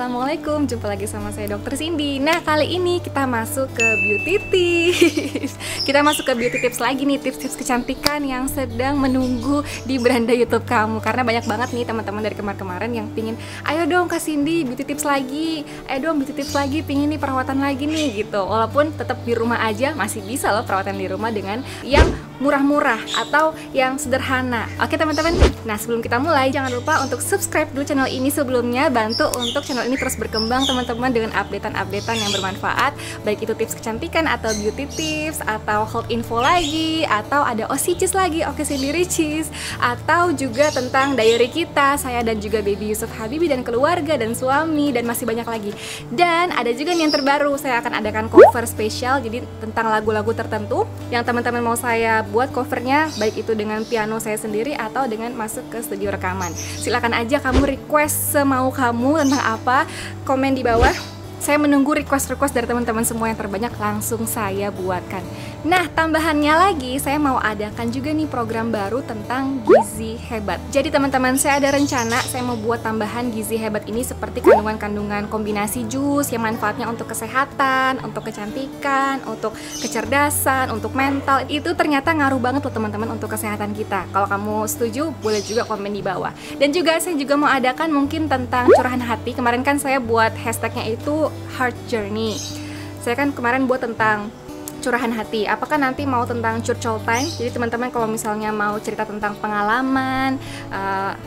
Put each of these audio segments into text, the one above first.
Assalamualaikum, jumpa lagi sama saya Dr. Cindy. Nah, kali ini kita masuk ke beauty tips. Kita masuk ke beauty tips lagi nih, tips-tips kecantikan yang sedang menunggu di beranda YouTube kamu. Karena banyak banget nih teman-teman dari kemarin-kemarin yang pingin, ayo dong Kak Cindy beauty tips lagi, ayo dong beauty tips lagi, pingin nih perawatan lagi nih gitu. Walaupun tetap di rumah aja masih bisa loh perawatan di rumah dengan yang murah-murah atau yang sederhana. Oke teman-teman, nah sebelum kita mulai jangan lupa untuk subscribe dulu channel ini sebelumnya. Bantu untuk channel ini terus berkembang teman-teman dengan updatean-updatean yang bermanfaat, baik itu tips kecantikan atau beauty tips atau health info lagi, atau ada OC-cheese lagi, Oke Cindy Ricis, atau juga tentang diary kita, saya dan juga baby Yusuf Habibi dan keluarga dan suami, dan masih banyak lagi. Dan ada juga nih yang terbaru, saya akan adakan cover spesial, jadi tentang lagu-lagu tertentu yang teman-teman mau saya buat covernya, baik itu dengan piano saya sendiri atau dengan masuk ke studio rekaman. Silakan aja kamu request semau kamu tentang apa, komen di bawah. Saya menunggu request-request dari teman-teman semua yang terbanyak, langsung saya buatkan. Nah, tambahannya lagi, saya mau adakan juga nih program baru tentang gizi hebat. Jadi teman-teman, saya ada rencana, saya mau buat tambahan gizi hebat ini seperti kandungan-kandungan kombinasi jus yang manfaatnya untuk kesehatan, untuk kecantikan, untuk kecerdasan, untuk mental. Itu ternyata ngaruh banget loh teman-teman untuk kesehatan kita. Kalau kamu setuju, boleh juga komen di bawah. Dan juga saya juga mau adakan mungkin tentang curahan hati. Kemarin kan saya buat hashtagnya itu Heart Journey. Saya kan kemarin buat tentang curahan hati. Apakah nanti mau tentang curcol time? Jadi teman-teman kalau misalnya mau cerita tentang pengalaman,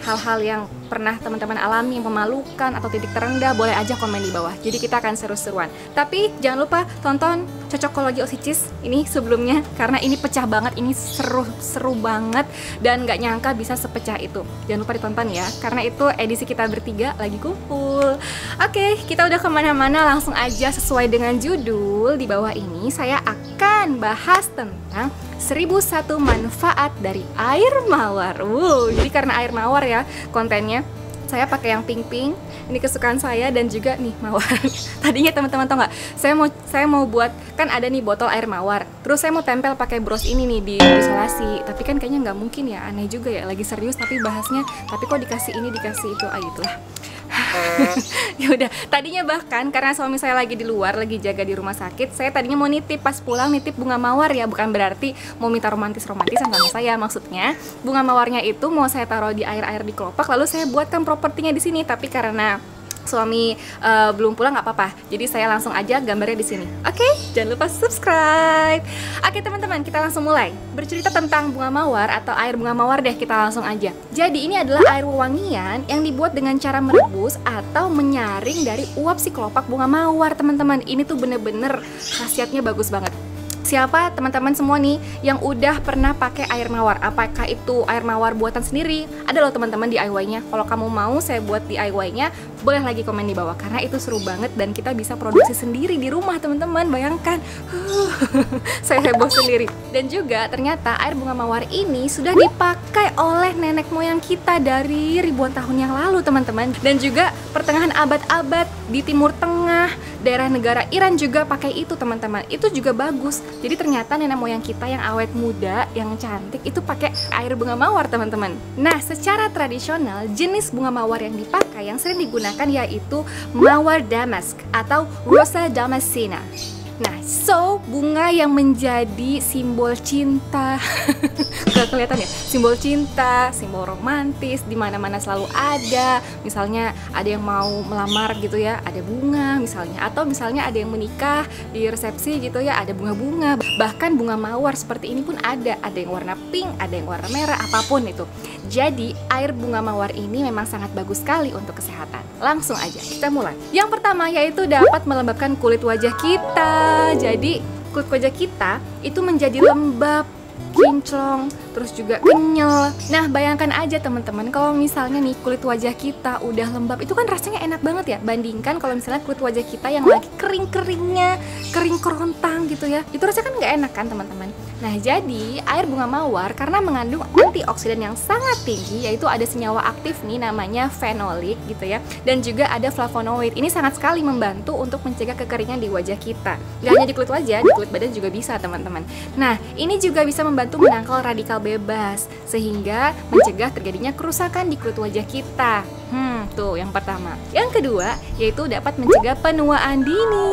hal-hal yang pernah teman-teman alami yang memalukan atau titik terendah, boleh aja komen di bawah. Jadi kita akan seru-seruan. Tapi jangan lupa tonton Cocokologi OC-cheese ini sebelumnya, karena ini pecah banget, ini seru banget dan nggak nyangka bisa sepecah itu. Jangan lupa ditonton ya, karena itu edisi kita bertiga lagi kumpul. Oke, kita udah kemana-mana, langsung aja sesuai dengan judul di bawah ini. Saya akan bahas tentang 1001 manfaat dari air mawar. Jadi karena air mawar ya kontennya, saya pakai yang pink-pink, ini kesukaan saya, dan juga nih mawar. Tadinya teman-teman tau nggak, saya mau buat, kan ada nih botol air mawar, terus saya mau tempel pakai bros ini nih di isolasi, tapi kan kayaknya nggak mungkin ya, aneh juga ya, lagi serius tapi bahasnya, tapi kok dikasih ini dikasih itu, itulah. Ya udah, tadinya bahkan karena suami saya lagi di luar, lagi jaga di rumah sakit, saya tadinya mau nitip, pas pulang nitip bunga mawar ya, bukan berarti mau minta romantis-romantisan sama saya. Maksudnya bunga mawarnya itu mau saya taruh di air-air di kelopak, lalu saya buatkan propertinya di sini. Tapi karena suami belum pulang, nggak apa-apa, jadi saya langsung aja gambarnya di sini. Oke, jangan lupa subscribe. Oke teman-teman, kita langsung mulai bercerita tentang bunga mawar atau air bunga mawar deh, kita langsung aja. Jadi ini adalah air wewangian yang dibuat dengan cara merebus atau menyaring dari uap si kelopak bunga mawar teman-teman. Ini tuh bener-bener khasiatnya bagus banget. Siapa teman-teman semua nih yang udah pernah pakai air mawar? Apakah itu air mawar buatan sendiri? Ada loh teman-teman DIY-nya. Kalau kamu mau saya buat DIY-nya, boleh lagi komen di bawah, karena itu seru banget dan kita bisa produksi sendiri di rumah teman-teman. Bayangkan, saya heboh sendiri. Dan juga ternyata air bunga mawar ini sudah dipakai oleh nenek moyang kita dari ribuan tahun yang lalu teman-teman. Dan juga pertengahan abad-abad di Timur Tengah, daerah negara Iran juga pakai itu teman-teman. Itu juga bagus. Jadi ternyata nenek moyang kita yang awet muda, yang cantik itu pakai air bunga mawar teman-teman. Nah, secara tradisional jenis bunga mawar yang dipakai, yang sering digunakan yaitu mawar damask atau Rosa damascena. Nah, bunga yang menjadi simbol cinta. Kelihatan ya, simbol cinta, simbol romantis, di mana-mana selalu ada. Misalnya ada yang mau melamar gitu ya, ada bunga misalnya, atau misalnya ada yang menikah di resepsi gitu ya, ada bunga-bunga. Bahkan bunga mawar seperti ini pun ada yang warna pink, ada yang warna merah, apapun itu. Jadi air bunga mawar ini memang sangat bagus sekali untuk kesehatan. Langsung aja kita mulai. Yang pertama yaitu dapat melembabkan kulit wajah kita. Jadi kulit wajah kita itu menjadi lembab, kinclong, terus juga kenyal. Nah, bayangkan aja teman-teman, kalau misalnya nih kulit wajah kita udah lembab, itu kan rasanya enak banget ya. Bandingkan kalau misalnya kulit wajah kita yang lagi kering-keringnya, kering kerontang gitu ya, itu rasanya kan nggak enak kan teman-teman. Nah, jadi air bunga mawar karena mengandung antioksidan yang sangat tinggi, yaitu ada senyawa aktif nih namanya fenolik gitu ya, dan juga ada flavonoid. Ini sangat sekali membantu untuk mencegah kekeringan di wajah kita. Gak hanya di kulit wajah, di kulit badan juga bisa teman-teman. Nah, ini juga bisa membantu membantu menangkal radikal bebas sehingga mencegah terjadinya kerusakan di kulit wajah kita. Tuh yang pertama. Yang kedua yaitu dapat mencegah penuaan dini.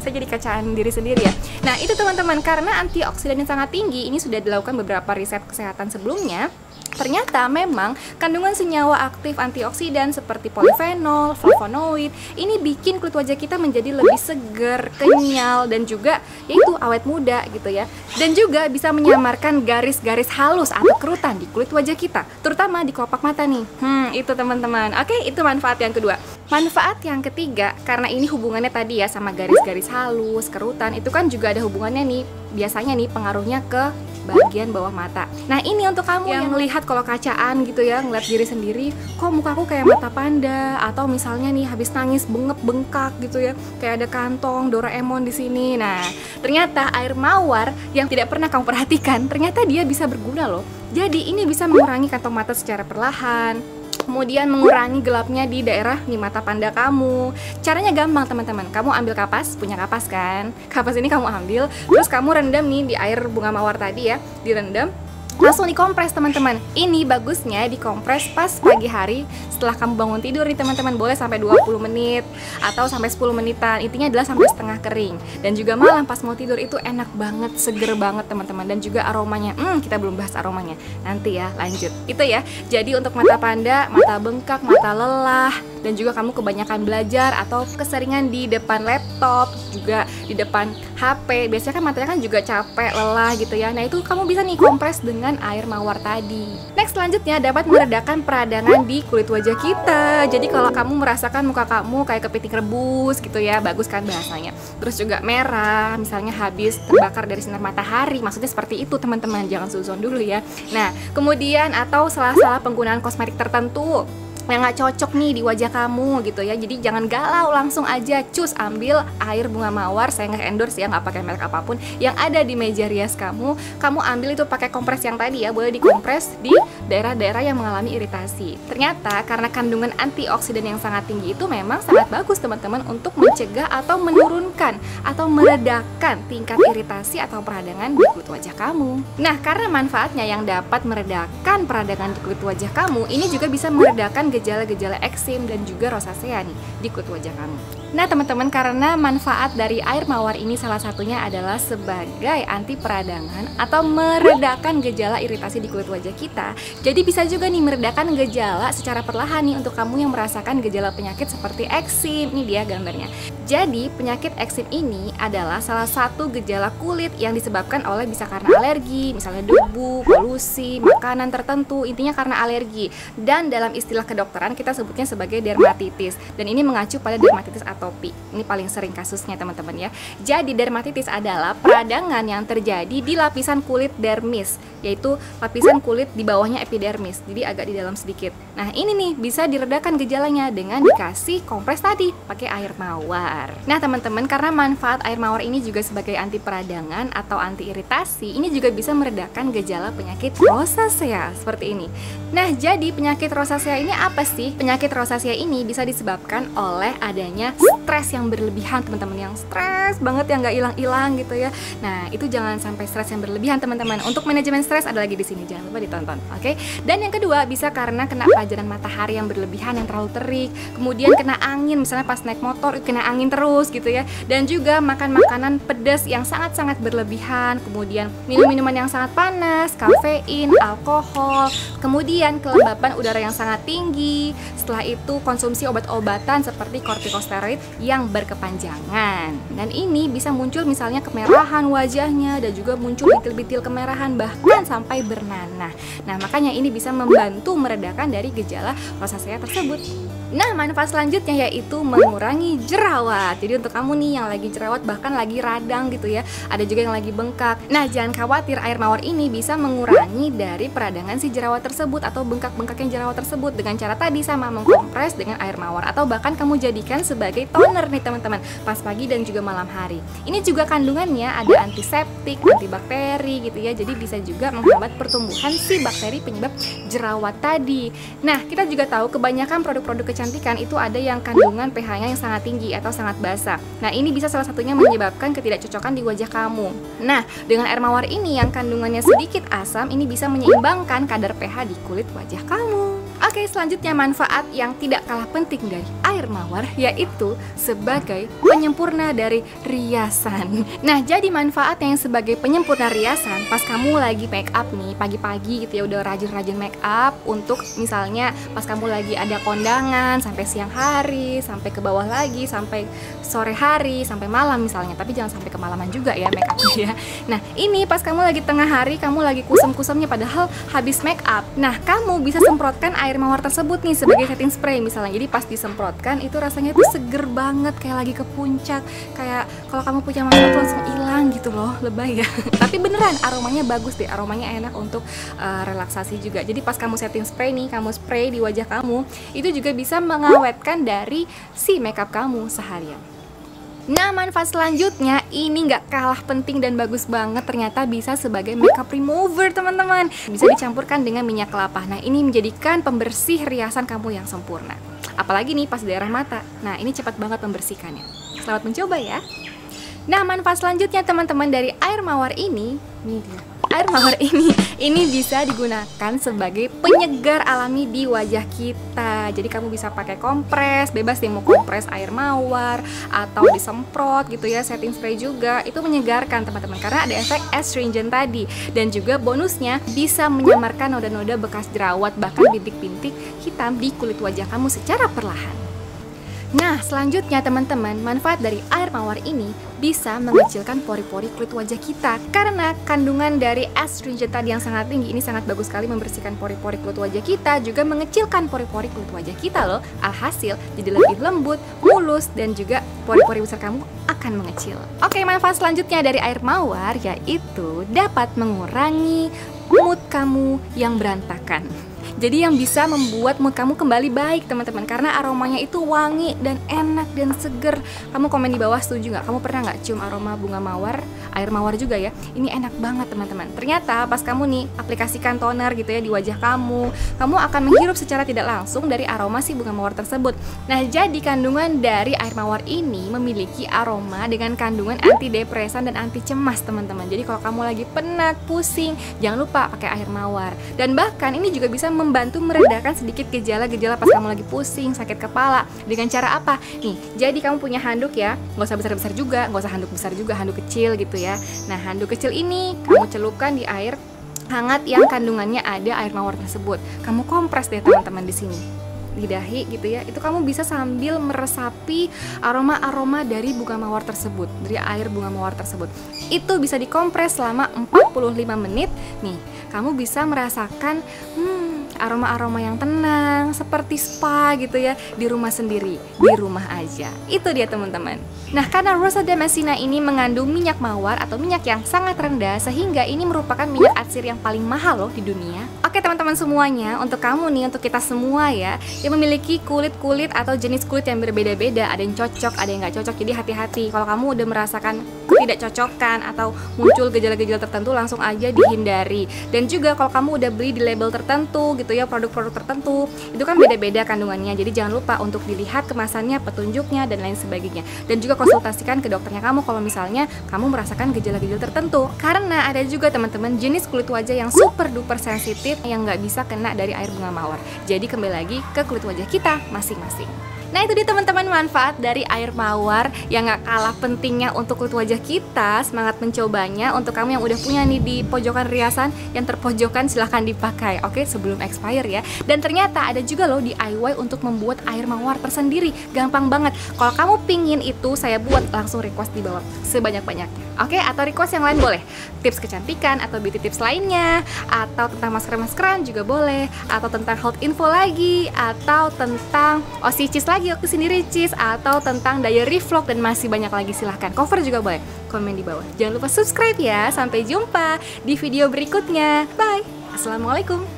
Saya jadi kacaan diri sendiri ya. Nah itu teman-teman, karena antioksidan yang sangat tinggi ini sudah dilakukan beberapa riset kesehatan sebelumnya. Ternyata memang kandungan senyawa aktif antioksidan seperti polifenol, flavonoid ini bikin kulit wajah kita menjadi lebih segar, kenyal, dan juga yaitu awet muda gitu ya. Dan juga bisa menyamarkan garis-garis halus atau kerutan di kulit wajah kita, terutama di kelopak mata nih. Itu teman-teman. Oke, itu manfaat yang kedua. Manfaat yang ketiga, karena ini hubungannya tadi ya sama garis-garis halus, kerutan, itu kan juga ada hubungannya nih, biasanya nih pengaruhnya ke bagian bawah mata. Nah ini untuk kamu yang melihat kalau kacaan gitu ya, ngeliat diri sendiri, kok mukaku kayak mata panda, atau misalnya nih habis nangis bengkak gitu ya, kayak ada kantong Doraemon di sini. Nah ternyata air mawar yang tidak pernah kamu perhatikan, ternyata dia bisa berguna loh. Jadi ini bisa mengurangi kantong mata secara perlahan, kemudian mengurangi gelapnya di daerah nih mata panda kamu. Caranya gampang teman-teman. Kamu ambil kapas, punya kapas kan? Kapas ini kamu ambil, terus kamu rendam nih di air bunga mawar tadi ya, direndam. Langsung dikompres teman-teman. Ini bagusnya dikompres pas pagi hari setelah kamu bangun tidur nih teman-teman. Boleh sampai 20 menit atau sampai 10 menitan. Intinya adalah sampai setengah kering. Dan juga malam pas mau tidur itu enak banget, seger banget teman-teman. Dan juga aromanya, kita belum bahas aromanya, nanti ya lanjut. Itu ya. Jadi untuk mata panda, mata bengkak, mata lelah, dan juga kamu kebanyakan belajar atau keseringan di depan laptop, juga di depan HP, biasanya kan matanya kan juga capek, lelah gitu ya. Nah itu kamu bisa nih kompres dengan air mawar tadi. Next selanjutnya dapat meredakan peradangan di kulit wajah kita. Jadi kalau kamu merasakan muka kamu kayak kepiting rebus gitu ya, bagus kan bahasanya. Terus juga merah, misalnya habis terbakar dari sinar matahari, maksudnya seperti itu teman-teman, jangan suzon dulu ya. Nah kemudian atau salah-salah penggunaan kosmetik tertentu yang nggak cocok nih di wajah kamu gitu ya. Jadi jangan galau, langsung aja cus ambil air bunga mawar. Saya nggak endorse ya, nggak pakai merek apapun, yang ada di meja rias kamu. Kamu ambil itu pakai kompres yang tadi ya, boleh dikompres di daerah-daerah yang mengalami iritasi. Ternyata karena kandungan antioksidan yang sangat tinggi itu memang sangat bagus teman-teman untuk mencegah atau menurunkan atau meredakan tingkat iritasi atau peradangan di kulit wajah kamu. Nah karena manfaatnya yang dapat meredakan peradangan di kulit wajah kamu, ini juga bisa meredakan gejala-gejala eksim dan juga rosacea nih di kulit wajah kamu. Nah teman-teman, karena manfaat dari air mawar ini salah satunya adalah sebagai anti peradangan atau meredakan gejala iritasi di kulit wajah kita. Jadi bisa juga nih meredakan gejala secara perlahan nih untuk kamu yang merasakan gejala penyakit seperti eksim. Ini dia gambarnya. Jadi penyakit eksim ini adalah salah satu gejala kulit yang disebabkan oleh bisa karena alergi, misalnya debu, polusi, makanan tertentu, intinya karena alergi. Dan dalam istilah kedokteran kita sebutnya sebagai dermatitis. Dan ini mengacu pada dermatitis atopi. Ini paling sering kasusnya teman-teman ya. Jadi dermatitis adalah peradangan yang terjadi di lapisan kulit dermis, yaitu lapisan kulit di bawahnya epidermis, jadi agak di dalam sedikit. Nah ini nih bisa diredakan gejalanya dengan dikasih kompres tadi pakai air mawar. Nah teman-teman, karena manfaat air mawar ini juga sebagai anti peradangan atau anti iritasi, ini juga bisa meredakan gejala penyakit rosacea seperti ini. Nah jadi penyakit rosacea ini apa sih? Penyakit rosacea ini bisa disebabkan oleh adanya stres yang berlebihan teman-teman, yang stres banget yang nggak hilang-hilang gitu ya. Nah itu jangan sampai stres yang berlebihan teman-teman. Untuk manajemen stres ada lagi di sini, jangan lupa ditonton, oke? Dan yang kedua bisa karena kena pajaran matahari yang berlebihan, yang terlalu terik, kemudian kena angin, misalnya pas naik motor kena angin terus gitu ya. Dan juga makan makanan pedas yang sangat-sangat berlebihan, kemudian minum minuman yang sangat panas, kafein, alkohol, kemudian kelembapan udara yang sangat tinggi. Setelah itu konsumsi obat-obatan seperti kortikosteroid yang berkepanjangan. Dan ini bisa muncul misalnya kemerahan wajahnya, dan juga muncul bintil-bintil kemerahan, bahkan sampai bernanah. Nah makanya ini bisa membantu meredakan dari gejala rosacea tersebut. Nah manfaat selanjutnya yaitu mengurangi jerawat. Jadi untuk kamu nih yang lagi jerawat, bahkan lagi radang gitu ya, ada juga yang lagi bengkak. Nah jangan khawatir, air mawar ini bisa mengurangi dari peradangan si jerawat tersebut atau bengkak-bengkaknya jerawat tersebut dengan cara tadi sama, mengkompres dengan air mawar, atau bahkan kamu jadikan sebagai toner nih teman-teman pas pagi dan juga malam hari. Ini juga kandungannya ada antiseptik, antibakteri gitu ya, jadi bisa juga menghambat pertumbuhan si bakteri penyebab jerawat tadi. Nah kita juga tahu kebanyakan produk-produk kecantikan itu ada yang kandungan pH-nya yang sangat tinggi atau sangat basa. Nah, ini bisa salah satunya menyebabkan ketidakcocokan di wajah kamu. Nah, dengan air mawar ini yang kandungannya sedikit asam, ini bisa menyeimbangkan kadar pH di kulit wajah kamu. Oke, selanjutnya manfaat yang tidak kalah penting dari air mawar yaitu sebagai penyempurna dari riasan. Nah, jadi manfaat yang sebagai penyempurna riasan pas kamu lagi make up nih, pagi-pagi gitu ya, udah rajin-rajin make up untuk misalnya pas kamu lagi ada kondangan sampai siang hari, sampai ke bawah lagi, sampai sore hari, sampai malam misalnya. Tapi jangan sampai kemalaman juga ya make upnya ya. Nah, ini pas kamu lagi tengah hari, kamu lagi kusam-kusamnya padahal habis make up. Nah, kamu bisa semprotkan air mawar tersebut nih sebagai setting spray misalnya. Jadi pas disemprotkan itu rasanya tuh seger banget, kayak lagi ke puncak, kayak kalau kamu punya masalah tuh langsung hilang gitu loh, lebay ya. Tapi beneran aromanya bagus deh, aromanya enak untuk relaksasi juga. Jadi pas kamu setting spray nih, kamu spray di wajah kamu, itu juga bisa mengawetkan dari si makeup kamu seharian. Nah, manfaat selanjutnya ini nggak kalah penting dan bagus banget, ternyata bisa sebagai makeup remover teman-teman. Bisa dicampurkan dengan minyak kelapa. Nah, ini menjadikan pembersih riasan kamu yang sempurna. Apalagi nih pas daerah mata. Nah, ini cepat banget membersihkannya. Selamat mencoba ya. Nah, manfaat selanjutnya teman-teman dari air mawar ini dia. Air mawar ini bisa digunakan sebagai penyegar alami di wajah kita. Jadi kamu bisa pakai kompres, bebas deh mau kompres air mawar atau disemprot gitu ya, setting spray juga. Itu menyegarkan teman-teman karena ada efek astringent tadi. Dan juga bonusnya bisa menyamarkan noda-noda bekas jerawat, bahkan bintik-bintik hitam di kulit wajah kamu secara perlahan. Nah, selanjutnya teman-teman, manfaat dari air mawar ini bisa mengecilkan pori-pori kulit wajah kita. Karena kandungan dari astringent tadi yang sangat tinggi ini sangat bagus sekali membersihkan pori-pori kulit wajah kita, juga mengecilkan pori-pori kulit wajah kita loh. Alhasil jadi lebih lembut, mulus, dan juga pori-pori besar kamu akan mengecil. Oke, manfaat selanjutnya dari air mawar yaitu dapat mengurangi mood kamu yang berantakan. Jadi yang bisa membuat mood kamu kembali baik teman-teman, karena aromanya itu wangi dan enak dan seger. Kamu komen di bawah setuju nggak? Kamu pernah nggak cium aroma bunga mawar, air mawar juga ya? Ini enak banget teman-teman. Ternyata pas kamu nih aplikasikan toner gitu ya di wajah kamu, kamu akan menghirup secara tidak langsung dari aroma si bunga mawar tersebut. Nah, jadi kandungan dari air mawar ini memiliki aroma dengan kandungan antidepresan dan anti cemas teman-teman. Jadi kalau kamu lagi penat, pusing, jangan lupa pakai air mawar. Dan bahkan ini juga bisa membantu meredakan sedikit gejala-gejala pas kamu lagi pusing, sakit kepala. Dengan cara apa? Nih, jadi kamu punya handuk ya, nggak usah besar-besar juga, nggak usah handuk besar juga, handuk kecil gitu ya. Nah, handuk kecil ini kamu celupkan di air hangat yang kandungannya ada air mawar tersebut. Kamu kompres deh teman-teman di sini, di dahi gitu ya. Itu kamu bisa sambil meresapi aroma-aroma dari bunga mawar tersebut, dari air bunga mawar tersebut. Itu bisa dikompres selama 45 menit. Nih, kamu bisa merasakan aroma-aroma yang tenang seperti spa gitu ya, di rumah sendiri, di rumah aja. Itu dia teman-teman. Nah, karena Rosa Damascena ini mengandung minyak mawar atau minyak yang sangat rendah, sehingga ini merupakan minyak atsir yang paling mahal loh di dunia. Oke teman-teman semuanya, untuk kamu nih, untuk kita semua ya, yang memiliki kulit-kulit atau jenis kulit yang berbeda-beda, ada yang cocok, ada yang nggak cocok. Jadi hati-hati kalau kamu udah merasakan ketidakcocokan atau muncul gejala-gejala tertentu, langsung aja dihindari. Dan juga kalau kamu udah beli di label tertentu gitu ya, produk-produk tertentu, itu kan beda-beda kandungannya. Jadi jangan lupa untuk dilihat kemasannya, petunjuknya, dan lain sebagainya. Dan juga konsultasikan ke dokternya kamu kalau misalnya kamu merasakan gejala-gejala tertentu. Karena ada juga teman-teman jenis kulit wajah yang super duper sensitif yang nggak bisa kena dari air bunga mawar. Jadi kembali lagi ke kulit wajah kita masing-masing. Nah, itu dia teman-teman manfaat dari air mawar yang gak kalah pentingnya untuk kulit wajah kita. Semangat mencobanya. Untuk kamu yang udah punya nih di pojokan riasan, yang terpojokan silahkan dipakai, oke, sebelum expire ya. Dan ternyata ada juga loh DIY untuk membuat air mawar tersendiri. Gampang banget. Kalau kamu pingin itu saya buat, langsung request di bawah sebanyak-banyaknya, oke? Atau request yang lain boleh, tips kecantikan atau beauty tips lainnya, atau tentang masker-maskeran juga boleh, atau tentang health info lagi, atau tentang OSICIS lagi, aku sendiri Cis, atau tentang diary vlog, dan masih banyak lagi. Silahkan cover juga boleh, komen di bawah. Jangan lupa subscribe ya. Sampai jumpa di video berikutnya. Bye. Assalamualaikum.